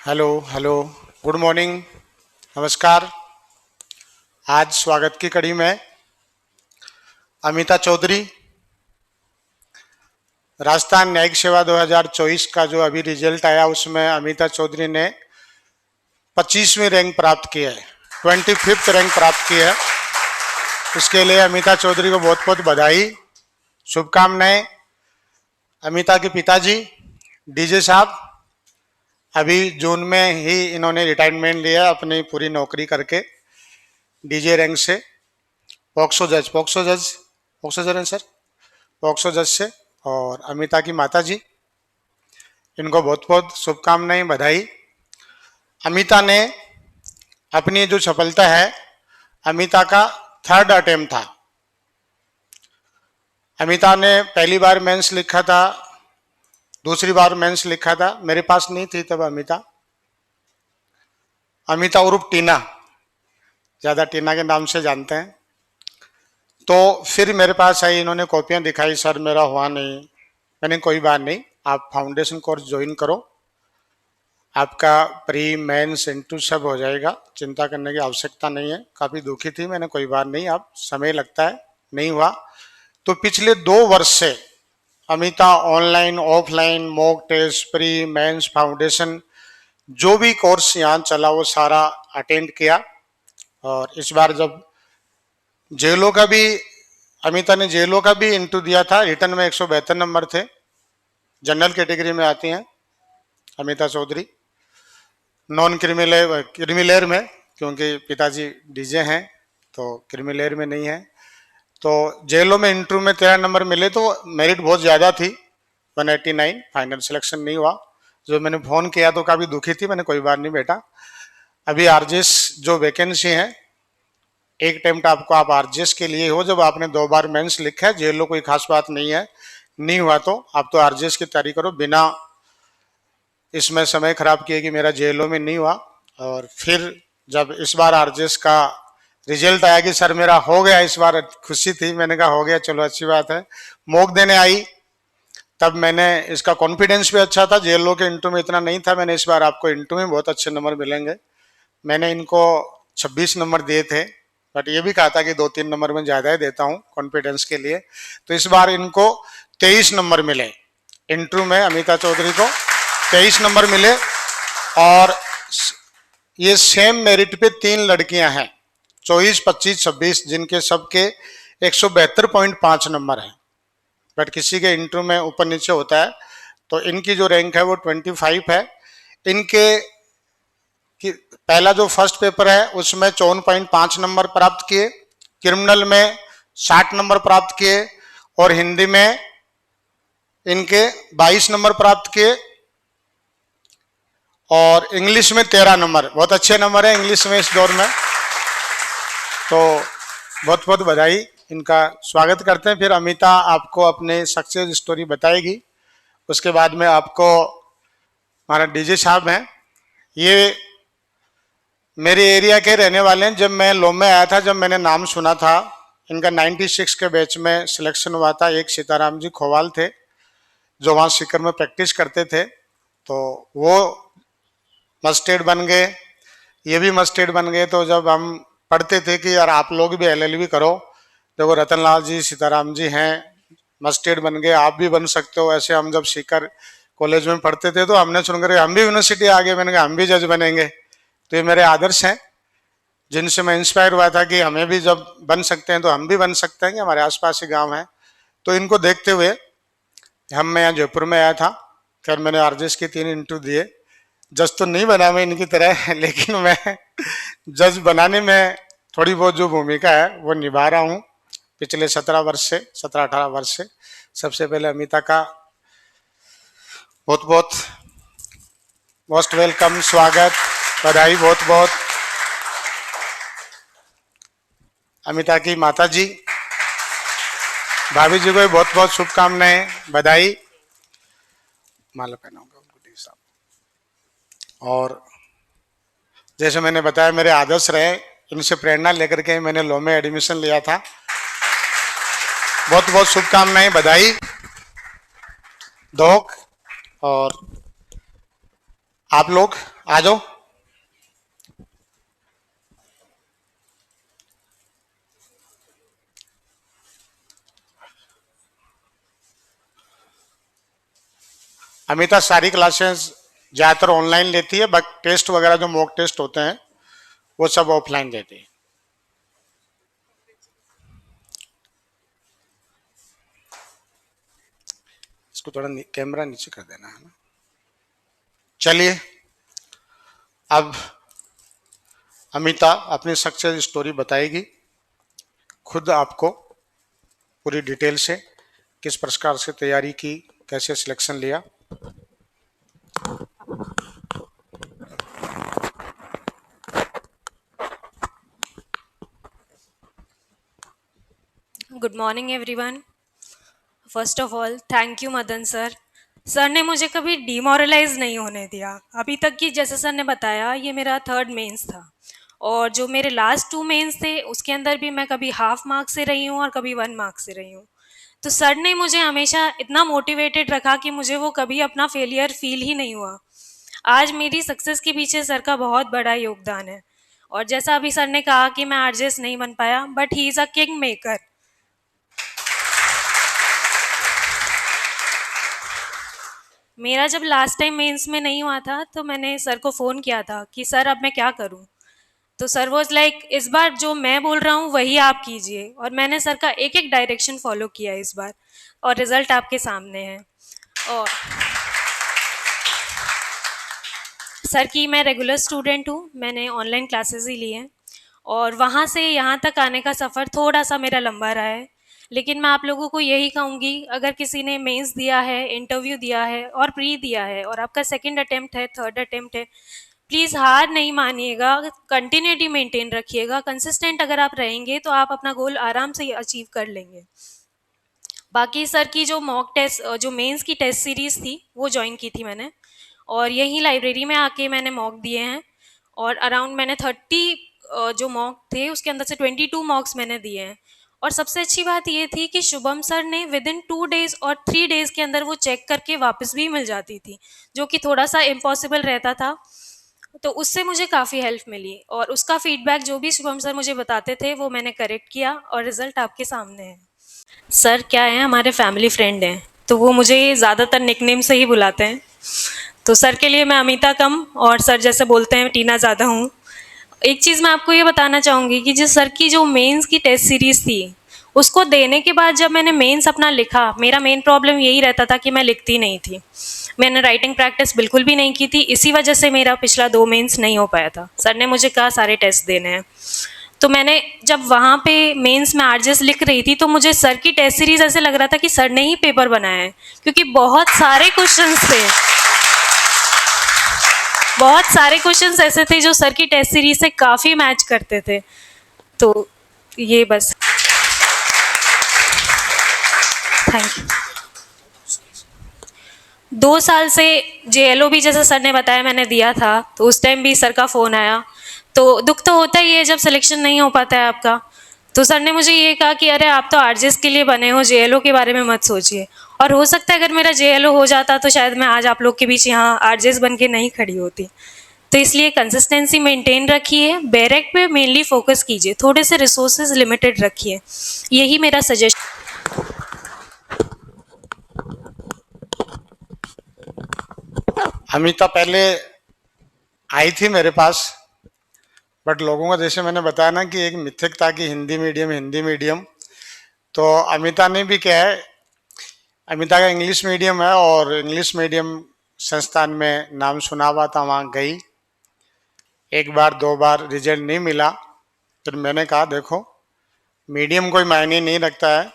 Hello hello. Good morning. नमस्कार। आज स्वागत की कड़ी में अमिता चौधरी, राजस्थान न्यायिक सेवा 2024 का जो अभी रिजल्ट आया उसमें अमिता चौधरी ने 25वीं रैंक प्राप्त की है, 25th रैंक प्राप्त की है। इसके लिए अमिता चौधरी को बहुत बहुत बधाई, शुभकामनाएं। अमिता के पिताजी डीजे साहब अभी जून में ही इन्होंने रिटायरमेंट लिया अपनी पूरी नौकरी करके डीजे रैंक से, पॉक्सो जज हैं सर, पॉक्सो जज से। और अमिता की माता जी, इनको बहुत बहुत शुभकामनाएं, बधाई। अमिता ने अपनी जो सफलता है, अमिता का 3rd अटेम्प्ट था। अमिता ने पहली बार मेंस लिखा था, दूसरी बार मेंस लिखा था, मेरे पास नहीं थी तब अमिता उर्फ टीना, ज्यादा टीना के नाम से जानते हैं। तो फिर मेरे पास आई, इन्होंने कॉपियां दिखाई, सर मेरा हुआ नहीं। मैंने कोई बात नहीं, आप फाउंडेशन कोर्स ज्वाइन करो, आपका प्री मेंस इंटू सब हो जाएगा, चिंता करने की आवश्यकता नहीं है। काफ़ी दुखी थी, मैंने कोई बात नहीं, आप समय लगता है, नहीं हुआ। तो पिछले 2 वर्ष से Amita online offline mock test, pre mains, foundation, जो भी कोर्स यहाँ चला वो सारा अटेंड किया। और इस बार जब जेलों का भी, अमिता ने जेलों का भी इंटू दिया था, रिटर्न में 172 नंबर थे, जनरल कैटेगरी में आती हैं अमिता चौधरी, नॉन क्रिमिलेयर में, क्योंकि पिताजी डीजे हैं तो क्रिमिलेयर में नहीं है। तो जेलों में इंटरव्यू में 13 नंबर मिले, तो मेरिट बहुत ज़्यादा थी, 189, फाइनल सिलेक्शन नहीं हुआ। जो मैंने फ़ोन किया तो काफ़ी दुखी थी, मैंने कोई बात नहीं बेटा, अभी आरजेएस जो वैकेंसी है, एक अटेम्प्ट आपको, आप आरजेएस के लिए हो, जब आपने 2 बार मेंस लिखा है, जेलों कोई खास बात नहीं है, नहीं हुआ तो आप तो आरजेएस की तैयारी करो, बिना इसमें समय खराब किए कि मेरा जेलों में नहीं हुआ। और फिर जब इस बार आरजेएस का रिजल्ट आया कि सर मेरा हो गया, इस बार खुशी थी, मैंने कहा हो गया, चलो अच्छी बात है। मॉक देने आई तब मैंने, इसका कॉन्फिडेंस भी अच्छा था, जेलों के इंटरव्यू में इतना नहीं था। मैंने इस बार आपको इंटरव्यू में बहुत अच्छे नंबर मिलेंगे, मैंने इनको 26 नंबर दिए थे, बट ये भी कहा था कि 2-3 नंबर में ज़्यादा ही देता हूँ कॉन्फिडेंस के लिए। तो इस बार इनको 23 नंबर मिले इंटरव्यू में, अमिता चौधरी को 23 नंबर मिले। और ये सेम मेरिट पे 3 लड़कियां हैं, 24, 25, 26, जिनके सबके 172.5 नंबर है, बट किसी के इंटरव्यू में ऊपर नीचे होता है। तो इनकी जो रैंक है वो 25 है। इनके पहला जो फर्स्ट पेपर है उसमें 54.5 नंबर प्राप्त किए, क्रिमिनल में 60 नंबर प्राप्त किए, और हिंदी में इनके 22 नंबर प्राप्त किए, और इंग्लिश में 13 नंबर, बहुत अच्छे नंबर है इंग्लिश में इस दौर में। तो बहुत बहुत बधाई, इनका स्वागत करते हैं। फिर अमिता आपको अपने सक्सेस स्टोरी बताएगी, उसके बाद में आपको हमारा डीजे साहब हैं, ये मेरे एरिया के रहने वाले हैं। जब मैं लॉ में आया था, जब मैंने नाम सुना था, इनका 96 के बैच में सिलेक्शन हुआ था। एक सीताराम जी खोवाल थे जो वहाँ सीकर में प्रैक्टिस करते थे, तो वो मस्टेड बन गए, ये भी मस्टेड बन गए। तो जब हम पढ़ते थे कि यार आप लोग भी एलएलबी करो, देखो रतनलाल जी, सीताराम जी हैं, मस्टेड बन गए, आप भी बन सकते हो। ऐसे हम जब सीकर कॉलेज में पढ़ते थे तो हमने सुनकर हम भी यूनिवर्सिटी आ गए, मैंने कहा हम भी जज बनेंगे। तो ये मेरे आदर्श हैं जिनसे मैं इंस्पायर हुआ था कि हमें भी जब बन सकते हैं तो हम भी बन सकते हैं, कि हमारे आसपास ही गाँव है। तो इनको देखते हुए मैं यहाँ जयपुर में आया था, फिर मैंने आरजेएस के 3 इंटरव्यू दिए। जज तो नहीं बना मैं इनकी तरह, लेकिन मैं जज बनाने में थोड़ी बहुत जो भूमिका है वो निभा रहा हूँ पिछले 17-18 वर्ष से। सबसे पहले अमिता का बहुत बहुत मोस्ट वेलकम, स्वागत, बधाई बहुत बहुत। अमिता की माता जी, भाभी जी को बहुत बहुत शुभकामनाएं, बधाई, माला पहनाऊंगा उनको डी साहब। और जैसे मैंने बताया मेरे आदर्श रहे, इनसे प्रेरणा लेकर के मैंने लॉ में एडमिशन लिया था। बहुत बहुत शुभकामनाएं, बधाई, धोख। और आप लोग आ जाओ। अमिता सारी क्लासेस ज्यादातर ऑनलाइन लेती है, बट टेस्ट वगैरह जो मॉक टेस्ट होते हैं वो सब ऑफलाइन देती है। इसको थोड़ा कैमरा नीचे कर देना है ना। चलिए, अब अमिता अपनी सक्सेस स्टोरी बताएगी, खुद आपको पूरी डिटेल से, किस प्रकार से तैयारी की, कैसे सिलेक्शन लिया। Good morning everyone. First of all thank you Madan sir. Sir ने मुझे कभी डिमोरलाइज नहीं होने दिया। अभी तक की जैसे सर ने बताया ये मेरा थर्ड मेंस था, और जो मेरे लास्ट 2 मेंस थे उसके अंदर भी मैं कभी हाफ मार्क से रही हूँ और कभी 1 मार्क से रही हूँ। तो सर ने मुझे हमेशा इतना मोटिवेटेड रखा कि मुझे वो कभी अपना फेलियर फील ही नहीं हुआ। आज मेरी सक्सेस के पीछे सर का बहुत बड़ा योगदान है। और जैसा अभी सर ने कहा कि मैं आरजेएस नहीं बन पाया, but he is a king maker. मेरा जब लास्ट टाइम मेंस में नहीं हुआ था तो मैंने सर को फ़ोन किया था कि सर अब मैं क्या करूं। तो सर वाज लाइक इस बार जो मैं बोल रहा हूँ वही आप कीजिए, और मैंने सर का एक एक डायरेक्शन फॉलो किया इस बार, और रिजल्ट आपके सामने है। और सर की मैं रेगुलर स्टूडेंट हूँ, मैंने ऑनलाइन क्लासेस ही ली हैं, और वहाँ से यहाँ तक आने का सफ़र थोड़ा सा मेरा लंबा रहा है। लेकिन मैं आप लोगों को यही कहूँगी, अगर किसी ने मेंस दिया है, इंटरव्यू दिया है और प्री दिया है, और आपका सेकंड अटेम्प्ट है, थर्ड अटेम्प्ट है, प्लीज़ हार नहीं मानिएगा, कंटिन्यूटी मेंटेन रखिएगा। कंसिस्टेंट अगर आप रहेंगे तो आप अपना गोल आराम से अचीव कर लेंगे। बाकी सर की जो मॉक टेस्ट, जो मेंस की टेस्ट सीरीज़ थी वो ज्वाइन की थी मैंने, और यहीं लाइब्रेरी में आके मैंने मॉक दिए हैं। और अराउंड मैंने 30 जो मॉक थे उसके अंदर से 22 मॉक्स मैंने दिए हैं। और सबसे अच्छी बात ये थी कि शुभम सर ने विद इन 2 डेज़ और 3 डेज़ के अंदर वो चेक करके वापस भी मिल जाती थी, जो कि थोड़ा सा इम्पॉसिबल रहता था। तो उससे मुझे काफ़ी हेल्प मिली, और उसका फीडबैक जो भी शुभम सर मुझे बताते थे वो मैंने करेक्ट किया, और रिजल्ट आपके सामने है। सर क्या है, हमारे फैमिली फ्रेंड हैं, तो वो मुझे ज़्यादातर निकनेम से ही बुलाते हैं। तो सर के लिए मैं अमिता कम, और सर जैसे बोलते हैं टीना ज़्यादा हूँ। एक चीज़ मैं आपको ये बताना चाहूँगी कि जो सर की जो मेंस की टेस्ट सीरीज़ थी, उसको देने के बाद जब मैंने मेंस अपना लिखा, मेरा मेन प्रॉब्लम यही रहता था कि मैं लिखती नहीं थी। मैंने राइटिंग प्रैक्टिस बिल्कुल भी नहीं की थी, इसी वजह से मेरा पिछला 2 मेंस नहीं हो पाया था। सर ने मुझे कहा सारे टेस्ट देने हैं। तो मैंने जब वहाँ पे मेंस में आरजेस लिख रही थी तो मुझे सर की टेस्ट सीरीज ऐसे लग रहा था कि सर ने ही पेपर बनाया है, क्योंकि बहुत सारे क्वेश्चंस ऐसे थे जो सर की टेस्ट सीरीज से काफ़ी मैच करते थे। तो ये बस। Thank you. 2 साल से जेएलओ भी जैसे सर ने बताया मैंने दिया था, तो उस टाइम भी सर का फ़ोन आया। तो दुख तो होता ही है जब सिलेक्शन नहीं हो पाता है आपका। तो सर ने मुझे ये कहा कि अरे आप तो आरजेएस के लिए बने हो, जेएलओ के बारे में मत सोचिए। और हो सकता है अगर मेरा जेएलओ हो जाता तो शायद मैं आज आप लोग के बीच यहाँ आरजेएस बन के नहीं खड़ी होती। तो इसलिए कंसिस्टेंसी मेंटेन रखिए, बैरेक पे मेनली फोकस कीजिए, थोड़े से रिसोर्सेज लिमिटेड रखिए, यही मेरा सजेशन। अमिता पहले आई थी मेरे पास, बट लोगों को जैसे मैंने बताया ना कि एक मिथक था कि हिंदी मीडियम। तो अमिता ने भी क्या है, अमिता का इंग्लिश मीडियम है, और इंग्लिश मीडियम संस्थान में नाम सुना हुआ था, वहाँ गई। एक बार 2 बार रिजल्ट नहीं मिला। फिर मैंने कहा देखो, मीडियम कोई मायने नहीं रखता है,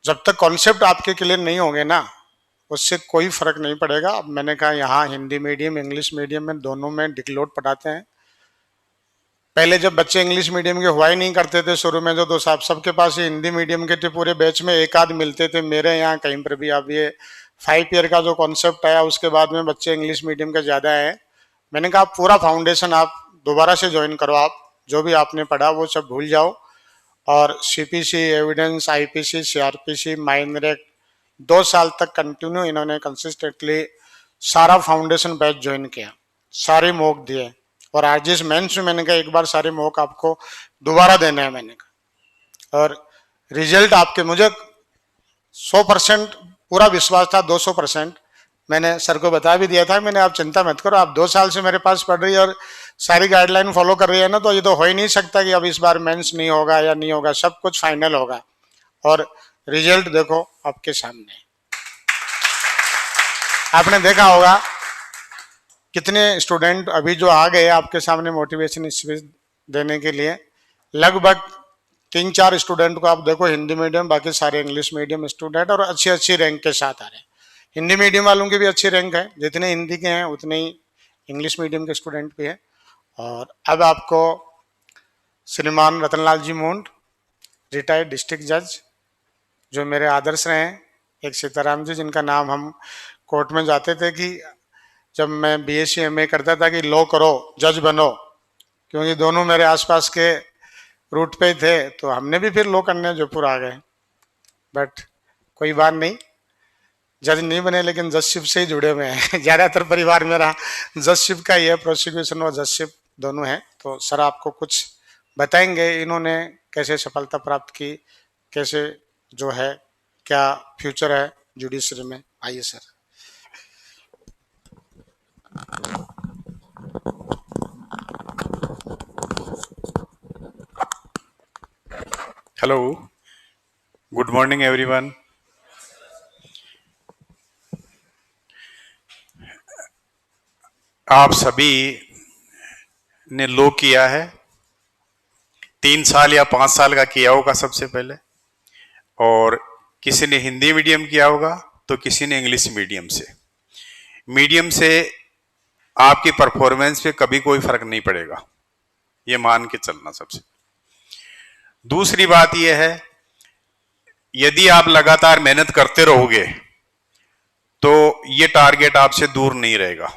जब तक कॉन्सेप्ट आपके क्लियर नहीं होंगे ना, उससे कोई फर्क नहीं पड़ेगा। अब मैंने कहा यहाँ हिंदी मीडियम इंग्लिश मीडियम में दोनों में डिक्लोड पढ़ाते हैं। पहले जब बच्चे इंग्लिश मीडियम के हुआ ही नहीं करते थे शुरू में, जो तो साहब सबके पास ही हिंदी मीडियम के थे, पूरे बैच में एक आध मिलते थे, मेरे यहाँ कहीं पर भी। अब ये 5 ईयर का जो कॉन्सेप्ट आया उसके बाद में बच्चे इंग्लिश मीडियम के ज़्यादा है। मैंने कहा पूरा फाउंडेशन आप दोबारा से ज्वाइन करो, आप जो भी आपने पढ़ा वो सब भूल जाओ, और सीपीसी, एविडेंस, आईपीसी, सीआरपीसी, माइनरेक्ट 2 साल तक कंटिन्यू इन्होंने कंसिस्टेंटली सारा फाउंडेशन बैच ज्वाइन किया। सारे मॉक दिए, और आज जिस मेंस में मैंने कहा एक बार सारे मॉक आपको दोबारा देना है मैंने कहा, और रिजल्ट आपके मुझे 100% पूरा विश्वास था, 200%। मैंने सर को बता भी दिया था, मैंने आप चिंता मत करो, आप 2 साल से मेरे पास पढ़ रही है और सारी गाइडलाइन फॉलो कर रही है ना, तो ये तो हो ही नहीं सकता कि अब इस बार मेंस नहीं होगा या नहीं होगा, सब कुछ फाइनल होगा। और रिजल्ट देखो आपके सामने, आपने देखा होगा कितने स्टूडेंट अभी जो आ गए आपके सामने मोटिवेशन स्पीच देने के लिए। लगभग 3-4 स्टूडेंट को आप देखो हिंदी मीडियम, बाकी सारे इंग्लिश मीडियम स्टूडेंट, और अच्छी अच्छी रैंक के साथ आ रहे हैं। हिंदी मीडियम वालों की भी अच्छी रैंक है, जितने हिंदी के हैं उतने ही इंग्लिश मीडियम के स्टूडेंट भी हैं। और अब आपको श्रीमान रतनलाल जी मुंड, रिटायर्ड डिस्ट्रिक्ट जज, जो मेरे आदर्श रहे हैं, एक सीताराम जी जिनका नाम हम कोर्ट में जाते थे कि जब मैं बीएससी एमए करता था कि लो करो जज बनो, क्योंकि दोनों मेरे आसपास के रूट पे ही थे, तो हमने भी फिर लो करने जयपुर आ गए। बट कोई बात नहीं, जज नहीं बने लेकिन जजशिप से ही जुड़े हुए हैं। ज़्यादातर परिवार मेरा जजशिप का ही है, प्रोसिक्यूशन और जजशिप दोनों है। तो सर आपको कुछ बताएंगे इन्होंने कैसे सफलता प्राप्त की, कैसे जो है क्या फ्यूचर है जुडिशरी में। आइए sir. Hello, good morning everyone. आप सभी ने लो किया है, 3 साल या 5 साल का किया होगा सबसे पहले, और किसी ने हिंदी मीडियम किया होगा तो किसी ने इंग्लिश मीडियम से। मीडियम से आपकी परफॉर्मेंस पे कभी कोई फर्क नहीं पड़ेगा, ये मान के चलना। सबसे दूसरी बात यह है, यदि आप लगातार मेहनत करते रहोगे तो ये टारगेट आपसे दूर नहीं रहेगा।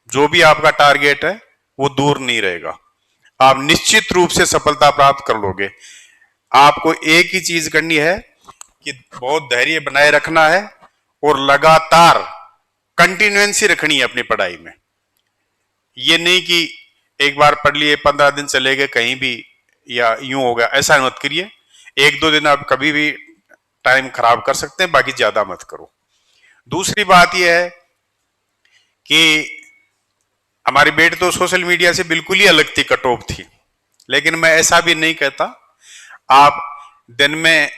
जो भी आपका टारगेट है वो दूर नहीं रहेगा, आप निश्चित रूप से सफलता प्राप्त कर लोगे। आपको एक ही चीज करनी है कि बहुत धैर्य बनाए रखना है और लगातार कंटिन्यूएंसी रखनी है अपनी पढ़ाई में। ये नहीं कि एक बार पढ़ लिए 15 दिन चले गए कहीं भी या यूं हो गया, ऐसा मत करिए। 1-2 दिन आप कभी भी टाइम खराब कर सकते हैं, बाकी ज्यादा मत करो। दूसरी बात यह है कि हमारी बेटी तो सोशल मीडिया से बिल्कुल ही अलग थी, कट ऑफ थी, लेकिन मैं ऐसा भी नहीं कहता। आप दिन में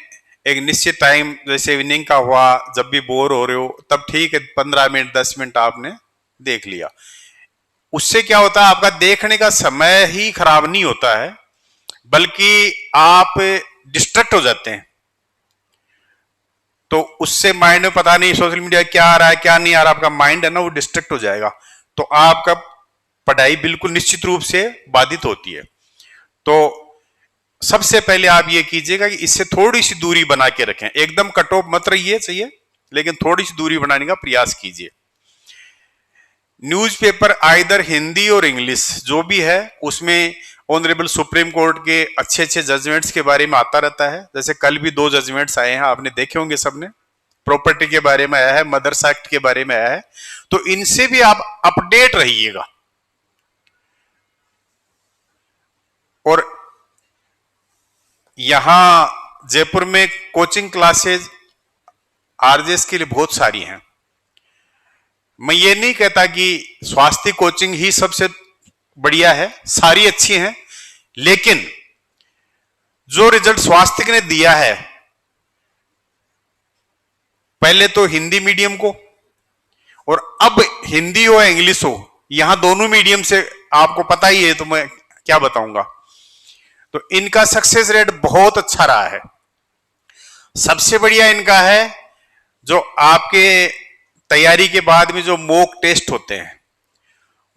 एक निश्चित टाइम, जैसे इवनिंग का हुआ, जब भी बोर हो रहे हो तब ठीक है 15 मिनट 10 मिनट आपने देख लिया। उससे क्या होता है, आपका देखने का समय ही खराब नहीं होता है, बल्कि आप डिस्ट्रैक्ट हो जाते हैं। तो उससे माइंड में पता नहीं सोशल मीडिया क्या आ रहा है क्या नहीं आ रहा, आपका माइंड है ना वो डिस्ट्रैक्ट हो जाएगा, तो आपका पढ़ाई बिल्कुल निश्चित रूप से बाधित होती है। तो सबसे पहले आप ये कीजिएगा कि इससे थोड़ी सी दूरी बना के रखें। एकदम कट ऑफ मत रहिए चाहिए, लेकिन थोड़ी सी दूरी बनाने का प्रयास कीजिए। न्यूज़पेपर आइदर हिंदी और इंग्लिश जो भी है, उसमें ऑनरेबल सुप्रीम कोर्ट के अच्छे अच्छे जजमेंट्स के बारे में आता रहता है। जैसे कल भी 2 जजमेंट्स आए हैं, आपने देखे होंगे सबने। प्रॉपर्टी के बारे में आया है, मदर्स एक्ट के बारे में आया है, तो इनसे भी आप अपडेट रहिएगा। और यहां जयपुर में कोचिंग क्लासेज आरजेएस के लिए बहुत सारी हैं। मैं ये नहीं कहता कि स्वास्थ्य कोचिंग ही सबसे बढ़िया है, सारी अच्छी हैं, लेकिन जो रिजल्ट स्वास्थ्य ने दिया है, पहले तो हिंदी मीडियम को, और अब हिंदी हो या इंग्लिश हो, यहां दोनों मीडियम से आपको पता ही है, तो मैं क्या बताऊंगा। तो इनका सक्सेस रेट बहुत अच्छा रहा है। सबसे बढ़िया इनका है जो आपके तैयारी के बाद में जो मॉक टेस्ट होते हैं,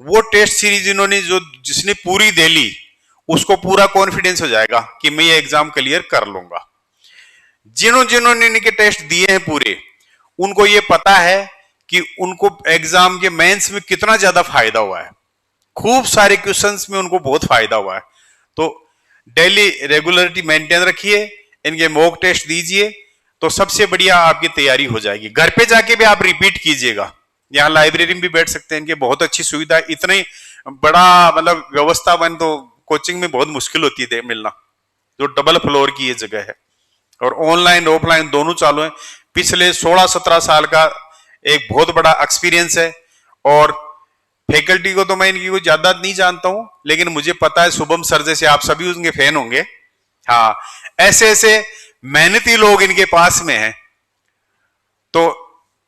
वो टेस्ट सीरीज इन्होंने जिसने पूरी दे ली, उसको पूरा कॉन्फिडेंस हो जाएगा कि मैं ये एग्जाम क्लियर कर लूंगा। जिन्होंने इनके टेस्ट दिए हैं पूरे, उनको ये पता है कि उनको एग्जाम के मेंस में कितना ज्यादा फायदा हुआ है। खूब सारे क्वेश्चंस में उनको बहुत फायदा हुआ है। तो डेली रेगुलरिटी मेंटेन रखिए, इनके मॉक टेस्ट दीजिए, तो सबसे बढ़िया आपकी तैयारी हो जाएगी। घर पे जाके भी आप रिपीट कीजिएगा, यहाँ लाइब्रेरी में भी बैठ सकते हैं, इनके बहुत अच्छी सुविधा है। इतनी बड़ा मतलब व्यवस्था बन तो कोचिंग में बहुत मुश्किल होती है मिलना, जो डबल फ्लोर की ये जगह है। और ऑनलाइन ऑफलाइन दोनों चालू है। पिछले 16-17 साल का एक बहुत बड़ा एक्सपीरियंस है। और फैकल्टी को तो मैं इनकी कोई ज्यादा नहीं जानता हूं, लेकिन मुझे पता है शुभम सर जैसे आप सभी उनके फैन होंगे। हाँ, ऐसे ऐसे मेहनती लोग इनके पास में हैं, तो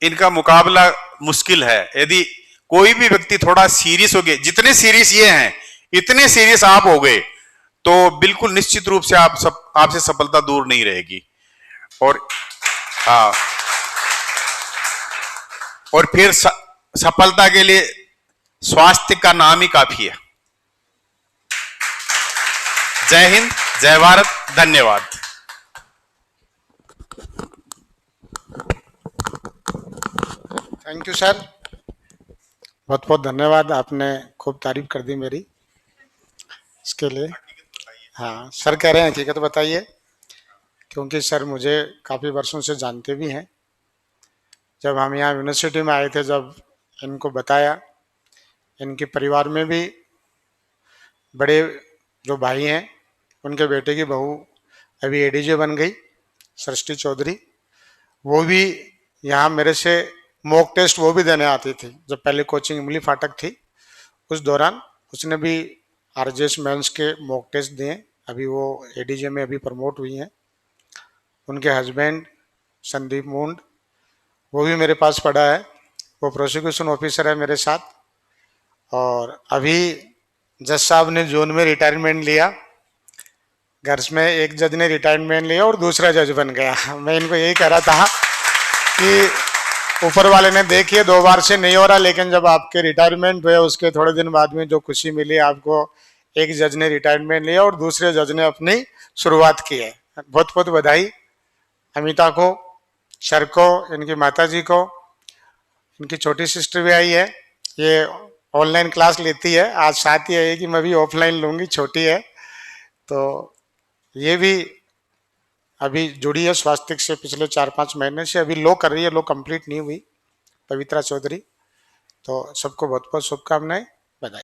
इनका मुकाबला मुश्किल है। यदि कोई भी व्यक्ति थोड़ा सीरियस हो गए, जितने सीरियस ये हैं इतने सीरियस आप हो गए, तो बिल्कुल निश्चित रूप से आपसे सफलता दूर नहीं रहेगी। और हाँ, और फिर सफलता के लिए स्वास्थ्य का नाम ही काफी है। जय हिंद, जय भारत, धन्यवाद। थैंक यू सर, बहुत बहुत धन्यवाद, आपने खूब तारीफ कर दी मेरी इसके लिए। हाँ, सर कह रहे हैं हकीकत बताइए, क्योंकि सर मुझे काफ़ी वर्षों से जानते भी हैं। जब हम यहाँ यूनिवर्सिटी में आए थे, जब इनको बताया, इनके परिवार में भी बड़े जो भाई हैं, उनके बेटे की बहू अभी एडीजे बन गई, सृष्टि चौधरी। वो भी यहाँ मेरे से मॉक टेस्ट वो भी देने आती थी। जब पहले कोचिंग इमली फाटक थी, उस दौरान उसने भी आरजेएस मेंस के मॉक टेस्ट दिए। अभी वो एडीजे में अभी प्रमोट हुई हैं। उनके हस्बैंड संदीप मुंड, वो भी मेरे पास पढ़ा है, वो प्रोसिक्यूशन ऑफिसर है मेरे साथ। और अभी जज साहब ने जून में रिटायरमेंट लिया, घर में एक जज ने रिटायरमेंट लिया और दूसरा जज बन गया। मैं इनको यही कह रहा था कि ऊपर वाले ने देखिए 2 बार से नहीं हो रहा, लेकिन जब आपके रिटायरमेंट हुए उसके थोड़े दिन बाद में जो खुशी मिली आपको, एक जज ने रिटायरमेंट लिया और दूसरे जज ने अपनी शुरुआत की है। बहुत बहुत बधाई अमिता को, सर को, इनकी माता जी को। इनकी छोटी सिस्टर भी आई है, ये ऑनलाइन क्लास लेती है। आज साथ ही है कि मैं भी ऑफलाइन लूँगी, छोटी है तो ये भी अभी जुड़ी है स्वास्थ्य से पिछले 4-5 महीने से। अभी लो कर रही है, लो कंप्लीट नहीं हुई, पवित्रा चौधरी। तो सबको बहुत बहुत शुभकामनाएं।